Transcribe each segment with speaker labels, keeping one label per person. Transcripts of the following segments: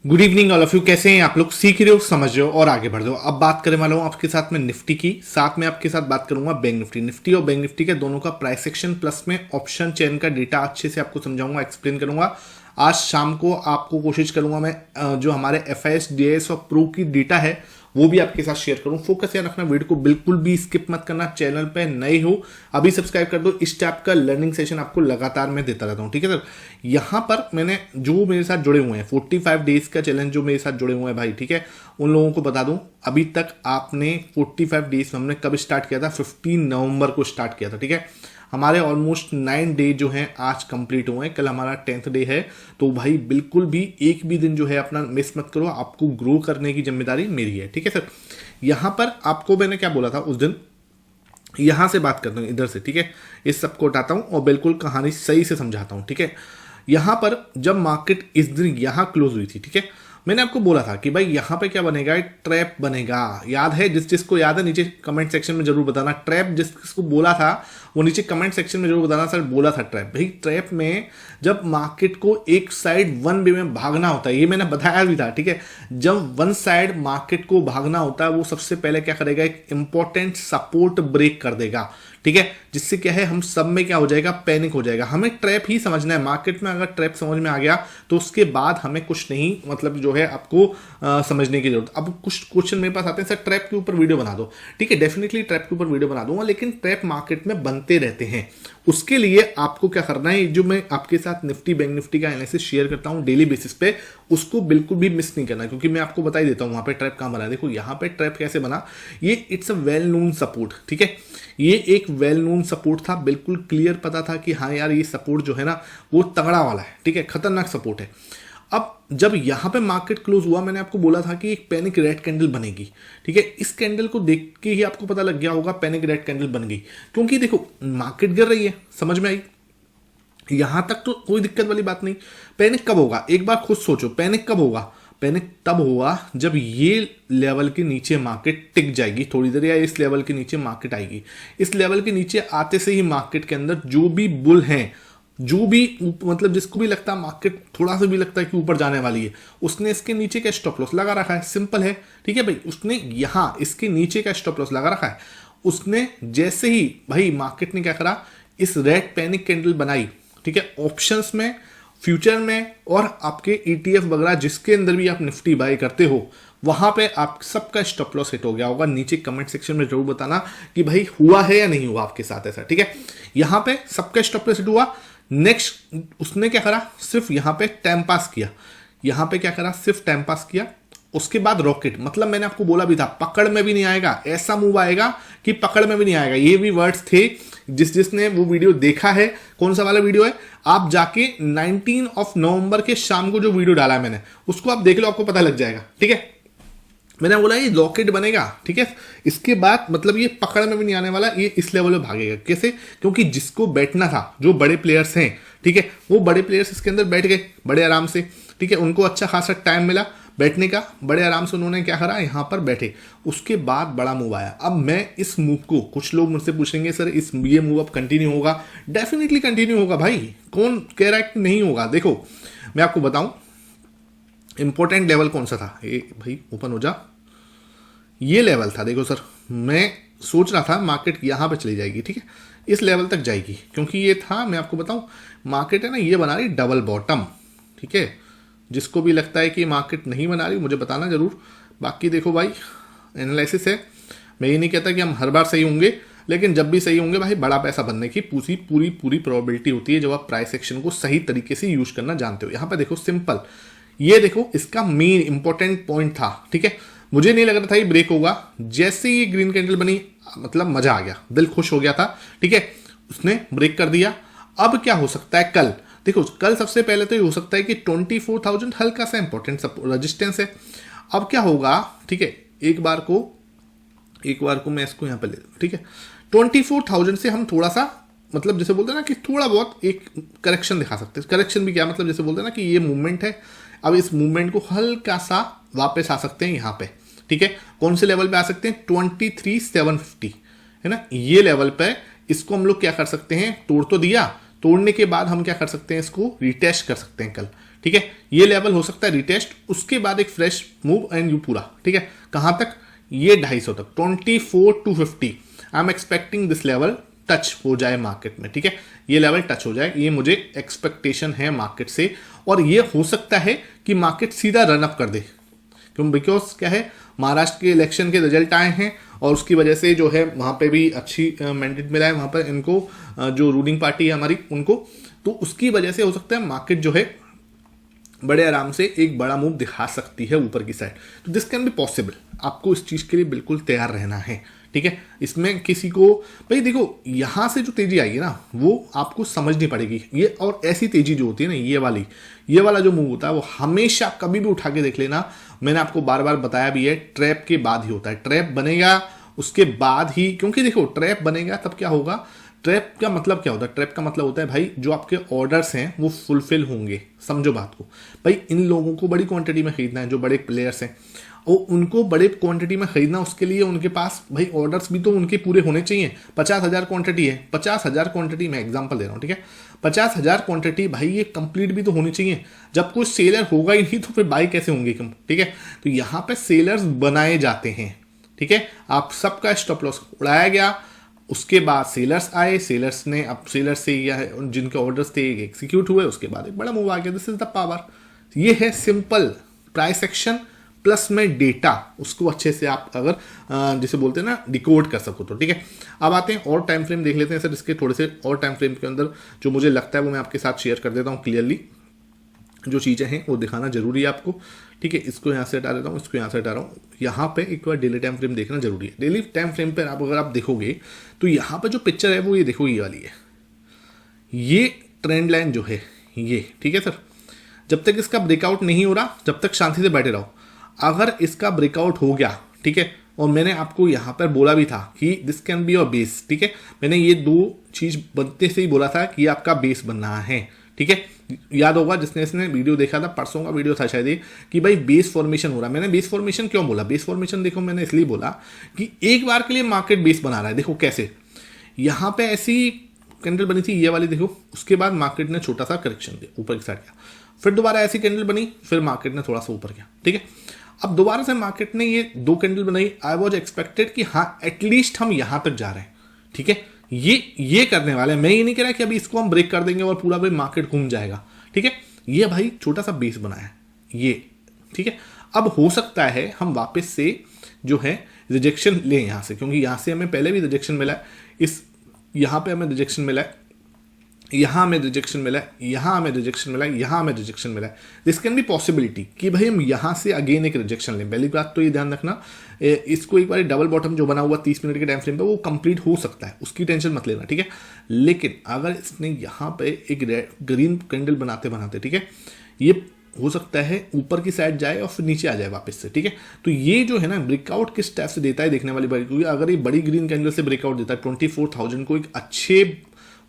Speaker 1: Good evening all of you. कैसे हैं आप लोग? सीख रहे हो, समझ रहे हो और आगे बढ़ रहे हो। अब बात करने वाला हूं आपके साथ में निफ्टी की, साथ में आपके साथ बात करूंगा बैंक निफ्टी। निफ्टी और बैंक निफ्टी के दोनों का प्राइस एक्शन प्लस में ऑप्शन चेन का डेटा अच्छे से आपको समझाऊंगा, एक्सप्लेन करूंगा। आज शाम को आपको कोशिश करूंगा मैं जो हमारे FIS DIS और प्रो की डेटा है वो भी आपके साथ शेयर करूं। फोकस यार रखना, वीडियो को बिल्कुल भी स्किप मत करना। चैनल पे नए हो अभी सब्सक्राइब कर दो। इस टाइप का लर्निंग सेशन आपको लगातार मैं देता रहता हूं, ठीक है सर। यहां पर मैंने जो मेरे साथ जुड़े हुए हैं 45 डेज का चैलेंज जो मेरे साथ जुड़े हुए हैं भाई, ठीक है, उन लोगों को बता दूं अभी तक आपने 45 डेज हमने कब स्टार्ट किया था? 15 नवंबर को स्टार्ट किया था, ठीक है। हमारे ऑलमोस्ट 9 डे जो हैं आज कंप्लीट हुए हैं, कल हमारा 10th डे है। तो भाई बिल्कुल भी एक भी दिन जो है अपना मिस मत करो, आपको ग्रो करने की जिम्मेदारी मेरी है, ठीक है सर। यहां पर आपको मैंने क्या बोला था उस दिन, यहां से बात करता हूं इधर से, ठीक है। इस सबको उठाता हूं और बिल्कुल कहानी सही से समझाता हूं, ठीक है। यहां पर जब मार्केट इस दिन यहां क्लोज हुई थी, ठीक है, मैंने आपको बोला था कि भाई यहां पे क्या बनेगा, एक ट्रैप बनेगा। याद है? जिसको याद है नीचे कमेंट सेक्शन में जरूर बताना। ट्रैप जिसको बोला था वो नीचे कमेंट सेक्शन में जरूर बताना, सर बोला था ट्रैप। भाई ट्रैप में जब मार्केट को एक साइड वन वे में भागना होता है, ये मैंने बताया भी था, ठीक है। जब वन साइड मार्केट को भागना होता है वो सबसे पहले क्या करेगा, एक इंपॉर्टेंट सपोर्ट ब्रेक कर देगा, ठीक है। जिससे क्या है, हम सब में क्या हो जाएगा, पैनिक हो जाएगा। हमें ट्रैप ही समझना है। मार्केट में अगर ट्रैप समझ में आ गया तो उसके बाद हमें कुछ नहीं, मतलब जो है आपको समझने की जरूरत। अब कुछ क्वेश्चन मेरे पास आते हैं, सर ट्रैप के ऊपर वीडियो बना दो, ठीक है। डेफिनेटली ट्रैप के ऊपर वीडियो बना दूंगा, लेकिन ट्रैप मार्केट में बनते रहते हैं। उसके लिए आपको क्या करना है, जो मैं आपके साथ निफ्टी बैंक निफ्टी का एनालिसिस शेयर करता हूं डेली बेसिस पे, उसको बिल्कुल भी मिस नहीं करना, क्योंकि मैं आपको बता ही देता हूं वहां पे ट्रैप कहां बना है। देखो यहां पे ट्रैप कैसे बना, ये it's a well known support, ठीक है। ये एक वेल नोन सपोर्ट था, बिल्कुल क्लियर पता था कि हाँ यार ये सपोर्ट जो है ना वो तगड़ा वाला है, ठीक है, खतरनाक सपोर्ट है। अब जब यहां पे मार्केट क्लोज हुआ, मैंने आपको बोला था कि एक पैनिक रेड कैंडल बनेगी, ठीक है। इस कैंडल को देख के ही आपको पता लग गया होगा पैनिक रेड कैंडल बन गई, क्योंकि देखो मार्केट गिर रही है, समझ में आई? यहां तक तो कोई दिक्कत वाली बात नहीं। पैनिक कब होगा, एक बार खुद सोचो, पैनिक कब होगा? पैनिक तब होगा जब ये लेवल के नीचे मार्केट टिक जाएगी थोड़ी देर, या इस लेवल के नीचे मार्केट आएगी। इस लेवल के नीचे आते से ही मार्केट के अंदर जो भी बुल हैं, जो भी मतलब जिसको भी लगता है मार्केट थोड़ा सा भी लगता है कि ऊपर जाने वाली है, उसने इसके नीचे का स्टॉप लॉस लगा रखा है। सिंपल है, ठीक है भाई। उसने यहां इसके नीचे का स्टॉप लॉस लगा रखा है। उसने जैसे ही भाई मार्केट ने क्या करा, इस रेड पैनिक कैंडल बनाई, ठीक है, ऑप्शंस में, फ्यूचर में और आपके ETF वगैरह जिसके अंदर भी आप निफ्टी बाय करते हो, वहां पे आप सबका स्टॉप लॉस हिट हो गया होगा। नीचे कमेंट सेक्शन में जरूर बताना कि भाई हुआ है या नहीं हुआ आपके साथ ऐसा, ठीक है। यहां पे सबका स्टॉप लॉस हिट हुआ। नेक्स्ट उसने क्या करा, सिर्फ यहां पे टाइम पास किया। यहां पे क्या करा, सिर्फ टाइम पास किया। उसके बाद रॉकेट, मतलब मैंने आपको बोला भी था पकड़ में भी नहीं आएगा, ऐसा मूव आएगा कि पकड़ में भी नहीं आएगा। ये भी वर्ड्स थे। जिसने वो वीडियो देखा है, कौन सा वाला वीडियो है, आप जाके 19 नवंबर के शाम को जो वीडियो डाला है मैंने, उसको आप देख लो, आपको पता लग जाएगा, ठीक है। मैंने बोला ये लॉकेट बनेगा, ठीक है। इसके बाद मतलब ये पकड़ में भी नहीं आने वाला, ये इस लेवल में भागेगा। कैसे? क्योंकि जिसको बैठना था, जो बड़े प्लेयर्स हैं, ठीक है, वो बड़े प्लेयर्स इसके अंदर बैठ गए बड़े आराम से, ठीक है। उनको अच्छा खासा टाइम मिला बैठने का, बड़े आराम से उन्होंने क्या करा, यहां पर बैठे। उसके बाद बड़ा मूव आया। अब मैं इस मूव को, कुछ लोग मुझसे पूछेंगे सर ये मूव अब कंटिन्यू होगा? डेफिनेटली कंटिन्यू होगा भाई, कौन कह रहा है कि नहीं होगा। देखो मैं आपको बताऊं इंपॉर्टेंट लेवल कौन सा था, ये भाई ओपन हो जा, ये लेवल था। देखो सर, मैं सोच रहा था मार्केट यहां पे चली जाएगी, ठीक है, इस लेवल तक जाएगी, क्योंकि ये था, मैं आपको बताऊं मार्केट है ना ये बना रही डबल बॉटम, ठीक है। जिसको भी लगता है कि मार्केट नहीं बना रही मुझे बताना जरूर। बाकी देखो भाई एनालिसिस है, मैं ये नहीं कहता कि हम हर बार सही होंगे, लेकिन जब भी सही होंगे भाई बड़ा पैसा बनने की पूरी पूरी पूरी प्रोबेबिलिटी होती है जब आप प्राइस एक्शन को सही तरीके से यूज करना जानते हो। यहां पर देखो सिंपल, ये देखो इसका मेन इंपॉर्टेंट पॉइंट था, ठीक है। मुझे नहीं लग रहा था ये ब्रेक होगा। जैसे ही ग्रीन कैंडल बनी, मतलब मजा आ गया, दिल खुश हो गया था, ठीक है। उसने ब्रेक कर दिया। अब क्या हो सकता है कल? देखो कल सबसे पहले तो ये हो सकता है कि 24,000 हल्का सा इंपॉर्टेंट रेजिस्टेंस है। अब क्या होगा, ठीक है, एक बार को मैं इसको यहां पर ले, ठीक है। 24,000 से हम थोड़ा सा, मतलब जैसे बोलते हैं ना कि थोड़ा बहुत एक करेक्शन दिखा सकते हैं। करेक्शन भी क्या मतलब, जैसे बोलते हैं ना कि ये मूवमेंट है, अब इस मूवमेंट को हल्का सा वापस आ सकते हैं यहां पे, ठीक है। कौन से लेवल पे आ सकते हैं? 23,750 है ना, ये लेवल पे इसको हम लोग क्या कर सकते हैं, तोड़ तो दिया, तोड़ने के बाद हम क्या कर सकते हैं, इसको रिटेस्ट कर सकते हैं कल, ठीक है, ये लेवल हो सकता है रिटेस्ट, उसके बाद एक फ्रेश मूव एंड यू पूरा, ठीक है, कहां तक, ये 250 तक, 24,250 I am expecting this level touch हो जाए मार्केट में, ठीक है, ये लेवल टच हो जाए, ये मुझे एक्सपेक्टेशन है मार्केट से। और ये हो सकता है कि मार्केट सीधा रन अप कर दे, क्यों, बिकॉज क्या है, महाराष्ट्र के इलेक्शन के रिजल्ट आए हैं और उसकी वजह से जो है वहां पे भी अच्छी मैंडेट मिला है वहां पर इनको, जो रूलिंग पार्टी है हमारी उनको, तो उसकी वजह से हो सकता है मार्केट जो है बड़े आराम से एक बड़ा मूव दिखा सकती है ऊपर की साइड। तो दिस कैन बी पॉसिबल, आपको इस चीज के लिए बिल्कुल तैयार रहना है, ठीक है। इसमें किसी को, भाई देखो यहां से जो तेजी आई है ना वो आपको समझनी पड़ेगी, ये और ऐसी तेजी जो होती है ना, ये वाला जो मूव होता है वो हमेशा कभी भी उठा के देख लेना, मैंने आपको बार बार बताया भी है, ट्रैप के बाद ही होता है, ट्रैप बनेगा उसके बाद ही, क्योंकि देखो ट्रैप बनेगा तब क्या होगा, ट्रैप का मतलब क्या होता है, ट्रैप का मतलब होता है भाई जो आपके ऑर्डर्स हैं वो फुलफिल होंगे, समझो बात को, भाई इन लोगों को बड़ी क्वांटिटी में खरीदना है, जो बड़े प्लेयर्स हैं और उनको बड़े क्वांटिटी में खरीदना, उसके लिए उनके पास भाई ऑर्डर्स भी तो उनके पूरे होने चाहिए। 50,000 क्वांटिटी है, 50,000 क्वांटिटी मैं एग्जांपल दे रहा हूँ, ठीक है, 50,000 क्वांटिटी भाई ये कंप्लीट भी तो होनी चाहिए, जब कोई सेलर होगा ही नहीं तो फिर बाई कैसे होंगे कम, ठीक है। तो यहाँ पे सेलर्स बनाए जाते हैं, ठीक है, आप सबका स्टॉप लॉस उड़ाया गया, उसके बाद सेलर्स आए, सेलर्स ने अब सेलर्स से या जिनके ऑर्डर्स थे एग्जीक्यूट हुए, उसके बाद एक बड़ा मूव आ गया, दिस इज द पावर। ये है सिंपल प्राइस एक्शन प्लस में डेटा, उसको अच्छे से आप अगर जिसे बोलते हैं ना डिकोड कर सको तो, ठीक है। अब आते हैं और टाइम फ्रेम देख लेते हैं सर, इसके थोड़े से और टाइम फ्रेम के अंदर जो मुझे लगता है वो मैं आपके साथ शेयर कर देता हूँ क्लियरली, जो चीज़ें हैं वो दिखाना जरूरी है आपको, ठीक है। इसको यहाँ से हटा देता हूँ, इसको यहाँ से हटा रहा हूँ, यहाँ पे एक बार डेली टाइम फ्रेम देखना जरूरी है। डेली टाइम फ्रेम पर आप अगर आप देखोगे तो यहाँ पे जो पिक्चर है वो ये देखो, ये वाली है, ये ट्रेंड लाइन जो है ये, ठीक है सर, जब तक इसका ब्रेकआउट नहीं हो रहा जब तक शांति से बैठे रहो, अगर इसका ब्रेकआउट हो गया, ठीक है, और मैंने आपको यहाँ पर बोला भी था कि this can be your base, ठीक है, मैंने ये दो चीज बनते से ही बोला था कि आपका बेस बन रहा है, ठीक है। याद होगा जिसने इसने वीडियो देखा था, परसों का वीडियो था शायद ये, कि भाई बेस फॉर्मेशन हो रहा है। मैंने बेस फॉर्मेशन क्यों बोला, बेस फॉर्मेशन देखो मैंने इसलिए बोला कि एक बार के लिए मार्केट बेस बना रहा है, देखो कैसे, यहाँ पे ऐसी कैंडल बनी थी ये वाली देखो, उसके बाद मार्केट ने छोटा सा करेक्शन दिया, ऊपर की साइड गया, फिर दोबारा ऐसी कैंडल बनी, फिर मार्केट ने थोड़ा सा ऊपर गया, ठीक है। अब दोबारा से मार्केट ने ये दो कैंडल बनाई, आई वॉज एक्सपेक्टेड कि हाँ एटलीस्ट हम यहां तक जा रहे हैं, ठीक है, ये करने वाले हैं। मैं ये नहीं कह रहा कि अभी इसको हम ब्रेक कर देंगे और पूरा भाई मार्केट घूम जाएगा, ठीक है, ये भाई छोटा सा बेस बनाया है ये, ठीक है। अब हो सकता है हम वापस से जो है रिजेक्शन लें यहां से, क्योंकि यहां से हमें पहले भी रिजेक्शन मिला है, इस यहां पे हमें रिजेक्शन मिला है, यहां हमें रिजेक्शन मिला है, यहां हमें रिजेक्शन मिला है, यहां हमें रिजेक्शन मिला है। दिस कैन बी पॉसिबिलिटी कि भाई हम यहां से अगेन एक रिजेक्शन लें। पहली बात तो ये ध्यान रखना, इसको एक बार डबल बॉटम जो बना हुआ 30 मिनट के टाइम फ्रेम पे वो कंप्लीट हो सकता है, उसकी टेंशन मत लेना, ठीक है। लेकिन अगर इसने यहां पे एक ग्रीन कैंडल बनाते बनाते, ठीक है, ये हो सकता है ऊपर की साइड जाए और फिर नीचे आ जाए वापस से, ठीक है। तो ये जो है ना ब्रेकआउट किस टाइप से देता है देखने वाली बात, क्योंकि अगर ये बड़ी ग्रीन कैंडल से ब्रेकआउट देता है 24,000 को, एक अच्छे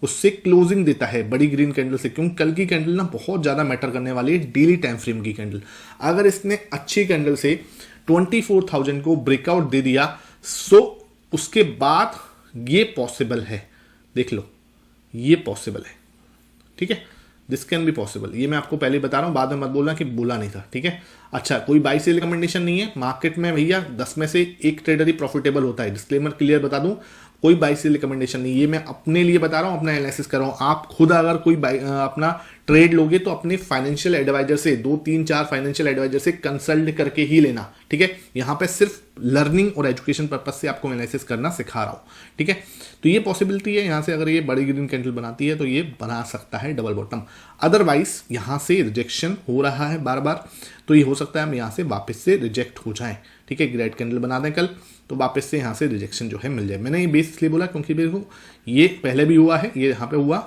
Speaker 1: उससे क्लोजिंग देता है बड़ी ग्रीन कैंडल से, क्योंकि कल की कैंडल ना बहुत ज्यादा मैटर करने वाली है, डेली टाइम फ्रेम की कैंडल। अगर इसने अच्छी कैंडल से 24,000 को ब्रेकआउट दे दिया, सो उसके बाद ये पॉसिबल है, देख लो ये पॉसिबल है, ठीक है, दिस कैन बी पॉसिबल। ये मैं आपको पहले बता रहा हूं, बाद में मत बोलना कि बोला नहीं था, ठीक है। अच्छा, कोई बाई सेल रिकमेंडेशन नहीं है मार्केट में भैया, 10 में से एक ट्रेडर ही प्रॉफिटेबल होता है, डिस्क्लेमर क्लियर बता दूं, कोई बाई सेल रिकमेंडेशन नहीं, ये मैं अपने लिए बता रहा हूं, अपना एनालिसिस कर रहा हूं। आप खुद अगर कोई अपना ट्रेड लोगे तो अपने फाइनेंशियल एडवाइजर से 2-3-4 फाइनेंशियल एडवाइजर से कंसल्ट करके ही लेना, ठीक है। यहां पे सिर्फ लर्निंग और एजुकेशन पर्पज से आपको एनालिसिस करना सिखा रहा हूं, ठीक है। तो ये पॉसिबिलिटी है, यहां से अगर ये बड़ी ग्रीन कैंडल बनाती है तो ये बना सकता है डबल बॉटम, अदरवाइज यहां से रिजेक्शन हो रहा है बार बार, तो ये हो सकता है हम यहां से वापस से रिजेक्ट हो जाए, ठीक है। ग्रेड कैंडल बना दें कल तो वापस से यहां से रिजेक्शन जो है मिल जाए। मैंने ये बेस इसलिए बोला क्योंकि देखो ये पहले भी हुआ है, ये यहां पे हुआ,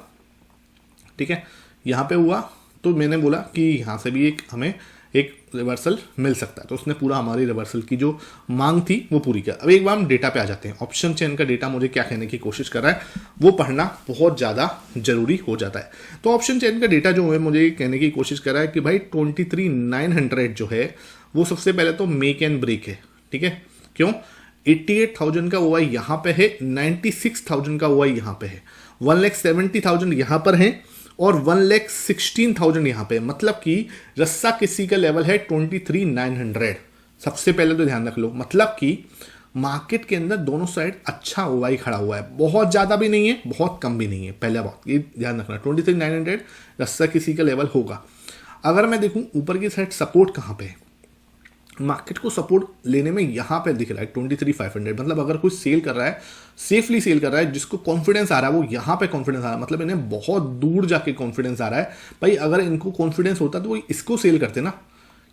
Speaker 1: ठीक है, यहां पे हुआ, तो मैंने बोला कि यहां से भी एक हमें एक रिवर्सल मिल सकता है, तो उसने पूरा हमारी रिवर्सल की जो मांग थी वो पूरी किया। अब एक बार हम डेटा पे आ जाते हैं, ऑप्शन चेन का डेटा मुझे क्या कहने की कोशिश कर रहा है वो पढ़ना बहुत ज़्यादा जरूरी हो जाता है। तो ऑप्शन चेन का डेटा जो है मुझे कहने की कोशिश कर रहा है कि भाई 23,900 जो है वो सबसे पहले तो मेक एंड ब्रेक है, ठीक है। क्यों? 88,000 का ओआई यहाँ पे है, 96,000 का ओआई यहाँ पे है, 1,70,000 यहाँ पर है और 1,16,000 यहाँ पे, मतलब कि रस्सा किसी का लेवल है 23,900। सबसे पहले तो ध्यान रख लो, मतलब कि मार्केट के अंदर दोनों साइड अच्छा ओवाई खड़ा हुआ है, बहुत ज़्यादा भी नहीं है बहुत कम भी नहीं है। पहला बात ये ध्यान रखना, 23,900 रस्सा किसी का लेवल होगा। अगर मैं देखूं ऊपर की साइड सपोर्ट कहाँ पे है, मार्केट को सपोर्ट लेने में यहाँ पे दिख रहा है 23,500। मतलब अगर कोई सेल कर रहा है, सेफली सेल कर रहा है, जिसको कॉन्फिडेंस आ रहा है, वो यहाँ पे कॉन्फिडेंस आ रहा है, मतलब इन्हें बहुत दूर जाके कॉन्फिडेंस आ रहा है। भाई अगर इनको कॉन्फिडेंस होता तो वो इसको सेल करते ना,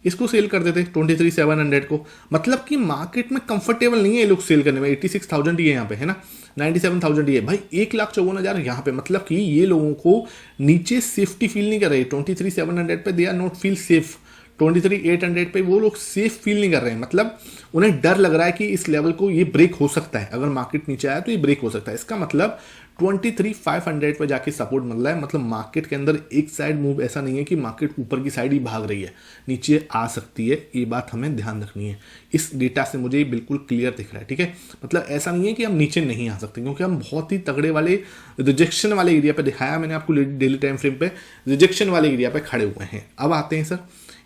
Speaker 1: इसको सेल कर देते 23,700 को। मतलब कि मार्केट में कंफर्टेबल नहीं है ये लोग सेल करने में। 86,000 ही है यहाँ पे, है ना, 97,000 ही है भाई, 1,54,000 यहाँ पे। मतलब कि ये लोगों को नीचे सेफ्टी फील नहीं कर रही। 23,700 पे they are not feel safe, 23,800 पे वो लोग सेफ फील नहीं कर रहे हैं। मतलब उन्हें डर लग रहा है कि इस लेवल को ये ब्रेक हो सकता है, अगर मार्केट नीचे आया तो ये ब्रेक हो सकता है। इसका मतलब 23,500 पे जाके सपोर्ट मिल रहा है। मतलब मार्केट के अंदर एक साइड मूव ऐसा नहीं है कि मार्केट ऊपर की साइड ही भाग रही है, नीचे आ सकती है, ये बात हमें ध्यान रखनी है। इस डेटा से मुझे ये बिल्कुल क्लियर दिख रहा है, ठीक है। मतलब ऐसा नहीं है कि हम नीचे नहीं आ सकते, क्योंकि हम बहुत ही तगड़े वाले रिजेक्शन वाले एरिया पे दिखाया मैंने आपको, डेली टाइम फ्रेम पे रिजेक्शन वाले एरिया पे खड़े हुए हैं। अब आते हैं सर,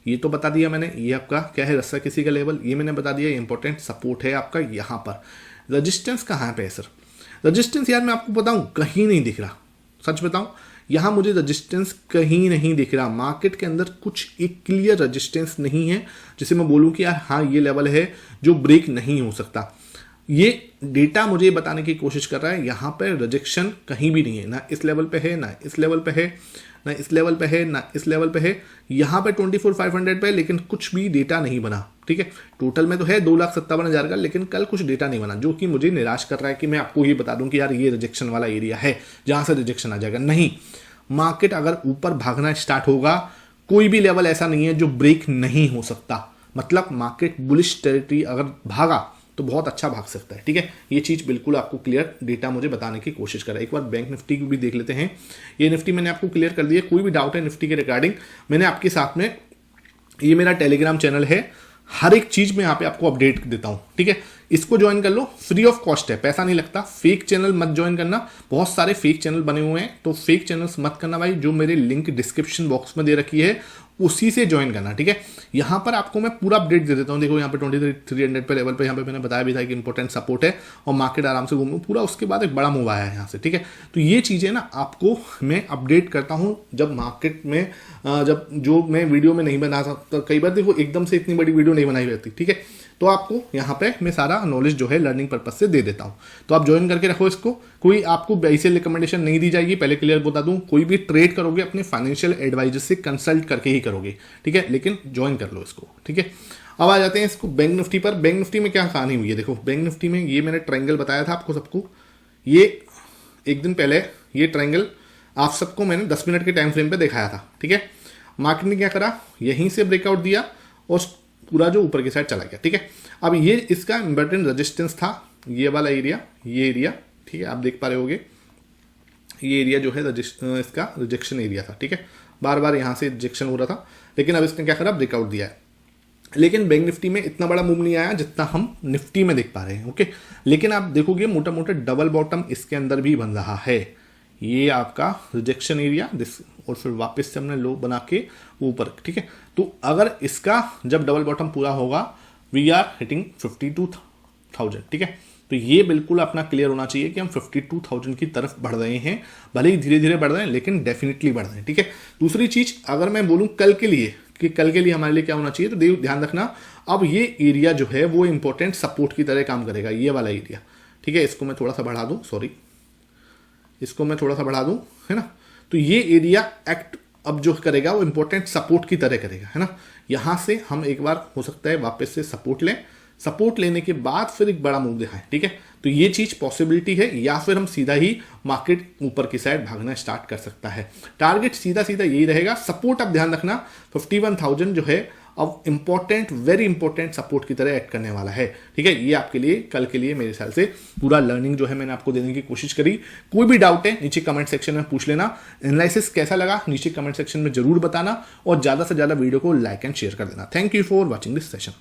Speaker 1: ये तो बता दिया मैंने, ये आपका क्या है, रस्सा किसी का लेवल, ये मैंने बता दिया। इंपॉर्टेंट सपोर्ट है आपका यहाँ पर। रजिस्टेंस कहाँ पे है सर? रजिस्टेंस यार मैं आपको बताऊं कहीं नहीं दिख रहा, सच बताऊं, यहाँ मुझे रजिस्टेंस कहीं नहीं दिख रहा। मार्केट के अंदर कुछ एक क्लियर रजिस्टेंस नहीं है जिसे मैं बोलूं कि यार हाँ ये लेवल है जो ब्रेक नहीं हो सकता। ये डेटा मुझे बताने की कोशिश कर रहा है यहाँ पर रिजेक्शन कहीं भी नहीं है, ना इस लेवल पे है, ना इस लेवल पे है, ना इस लेवल पे है, ना इस लेवल पे है। यहाँ पे 24,500 पे, लेकिन कुछ भी डेटा नहीं बना, ठीक है। टोटल में तो है 2,57,000 का, लेकिन कल कुछ डेटा नहीं बना, जो कि मुझे निराश कर रहा है कि मैं आपको ये बता दूं कि यार ये रिजेक्शन वाला एरिया है जहां से रिजेक्शन आ जाएगा। नहीं, मार्केट अगर ऊपर भागना स्टार्ट होगा, कोई भी लेवल ऐसा नहीं है जो ब्रेक नहीं हो सकता। मतलब मार्केट बुलिश टेरिटरी अगर भागा तो बहुत अच्छा भाग सकता है, ठीक है। ये चीज़ बिल्कुल आपको क्लियर डेटा मुझे बताने की कोशिश कर रहा है। एक बार बैंक निफ्टी की भी देख लेते हैं। ये निफ्टी मैंने आपको क्लियर कर दिया। कोई भी डाउट है निफ्टी के रिगार्डिंग, मैंने आपके साथ में, ये मेरा टेलीग्राम चैनल है, हर एक चीज़ में यहाँ पे आपको अपडेट देता हूँ, ठीक है। इसको ज्वाइन कर लो, फ्री ऑफ कॉस्ट है, पैसा नहीं लगता। फेक चैनल मत ज्वाइन करना, बहुत सारे फेक चैनल बने हुए हैं, तो फेक चैनल्स मत करना भाई। जो मेरे लिंक डिस्क्रिप्शन बॉक्स में दे रखी है उसी से ज्वाइन करना, ठीक है। यहाँ पर आपको मैं पूरा अपडेट दे देता हूँ। देखो यहाँ पे 23,300 पे लेवल पे, यहाँ पे मैंने बताया भी था कि इंपॉर्टेंट सपोर्ट है और मार्केट आराम से घूम पूरा, उसके बाद एक बड़ा मूव आया है यहाँ से, ठीक है। तो ये चीज़ें ना आपको मैं अपडेट करता हूँ जब मार्केट में, जब जो मैं वीडियो में नहीं बना सकता, कई बार देखो एकदम से इतनी बड़ी वीडियो नहीं बनाई रहती, ठीक है। तो आपको यहाँ पे मैं सारा नॉलेज जो है लर्निंग पर्पज से दे देता हूँ, तो आप ज्वाइन करके रखो इसको। कोई आपको ऐसे रिकमेंडेशन नहीं दी जाएगी, पहले क्लियर बता दूँ। कोई भी ट्रेड करोगे अपने फाइनेंशियल एडवाइजर से कंसल्ट करके ही करोगे, ठीक है, लेकिन ज्वाइन कर लो इसको, ठीक है। अब आ जाते हैं इसको बैंक निफ्टी पर। बैंक निफ्टी में क्या कहानी हुई है, देखो बैंक निफ्टी में ये मैंने ट्रायंगल बताया था आपको सबको, ये एक दिन पहले ये ट्रायंगल आप सबको मैंने 10 मिनट के टाइम फ्रेम पे दिखाया था, ठीक है। मार्केट ने क्या करा, यहीं से ब्रेकआउट दिया और पूरा जो ऊपर की साइड चला गया, ठीक है। अब ये इसका इंपॉर्टेंट रेजिस्टेंस था ये वाला एरिया, ये एरिया, ठीक है, आप देख पा रहे होगे। ये एरिया जो है इसका रिजेक्शन एरिया था, ठीक है। बार बार यहाँ से रिजेक्शन हो रहा था, लेकिन अब इसने क्या करा, ब्रेकआउट दिया है। लेकिन बैंक निफ्टी में इतना बड़ा मूव नहीं आया जितना हम निफ्टी में देख पा रहे हैं, ओके। लेकिन आप देखोगे मोटा मोटा डबल बॉटम इसके अंदर भी बन रहा है। ये आपका रिजेक्शन एरिया दिस, और फिर वापस से हमने लो बना के ऊपर, ठीक है। तो अगर इसका जब डबल बॉटम पूरा होगा, वी आर हिटिंग 52,000, ठीक है। तो ये बिल्कुल अपना क्लियर होना चाहिए कि हम 52,000 की तरफ बढ़ रहे हैं, भले ही धीरे धीरे बढ़ रहे हैं लेकिन डेफिनेटली बढ़ रहे हैं, ठीक है। दूसरी चीज अगर मैं बोलूं कल के लिए कि कल के लिए हमारे लिए क्या होना चाहिए, तो ध्यान रखना, अब ये एरिया जो है वो इंपॉर्टेंट सपोर्ट की तरह काम करेगा, ये वाला एरिया, ठीक है। इसको मैं थोड़ा सा बढ़ा दूं, सॉरी, इसको मैं थोड़ा सा बढ़ा दूं, है ना। तो ये एरिया एक्ट अब जो करेगा वो इंपॉर्टेंट सपोर्ट की तरह करेगा, है ना। यहां से हम एक बार हो सकता है वापस से सपोर्ट लें, सपोर्ट लेने के बाद फिर एक बड़ा मूव दिखाएं, ठीक है। तो ये चीज पॉसिबिलिटी है, या फिर हम सीधा ही मार्केट ऊपर की साइड भागना स्टार्ट कर सकता है। टारगेट सीधा सीधा यही रहेगा। सपोर्ट अब ध्यान रखना 51,000 जो है अब इंपॉर्टेंट, वेरी इंपॉर्टेंट सपोर्ट की तरह एक्ट करने वाला है, ठीक है। ये आपके लिए कल के लिए मेरे ख्याल से पूरा लर्निंग जो है मैंने आपको देने की कोशिश करी। कोई भी डाउट है नीचे कमेंट सेक्शन में पूछ लेना। एनालिसिस कैसा लगा नीचे कमेंट सेक्शन में जरूर बताना, और ज्यादा से ज्यादा वीडियो को लाइक एंड शेयर कर देना। Thank you for watching this session.